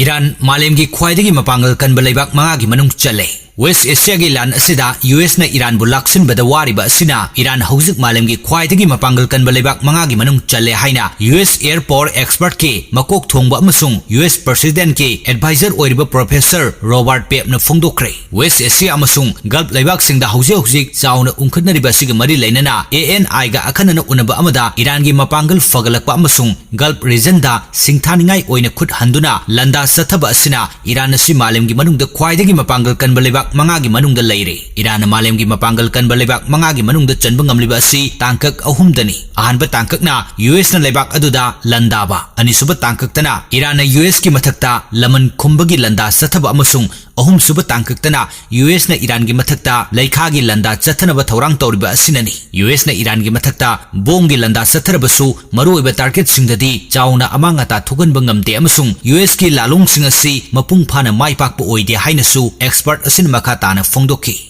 Iran malemgi khwaidagi mapanggal kanba leibak mangagi manung challe. West Asia gi lan asida US na Iran bu laksin bada wari ba asina Iran hauzik malemgi khwaidagi mapanggal kanba leibak mangagi manung challe haina US Air Power Expert ke makok thongba amasung US President ke advisor oiriba Professor Robert Pep na phongdokre. West Asia amasung Gulf leibak singda hauzik chauna ungkhatnariba siga mari leinana ANI ga akhanana unaba amada Iran gi mapanggal fagalakpa amasung Gulf region da singthaningai oina khut handuna landa sathaba asina Iran asi malemgi manungda khwaidagi mapanggal kanba leibak mangagi manungda leire. Iran malemgi mapanggal kanba leibak mangagi manungda chanba ngamliba asi tangkak ahumdani. Ahanba tangkakna US na leibak aduda landaba. Anisuba tangkaktana Iran na US ki mathakta laman khumbagi landa sathaba amasung ahum suba tangkaktana US na Iran gi mathakta leikhagi landa chathanaba thorang tawriba asinani. US na Iran gi mathakta bomgi landa satharabasu maruoiba target singdadi chauna amangata thoganba ngamde amasung US ki lalung sing asi mapung phana maipakpa oide hainasu expert asin makha tana phongdoki.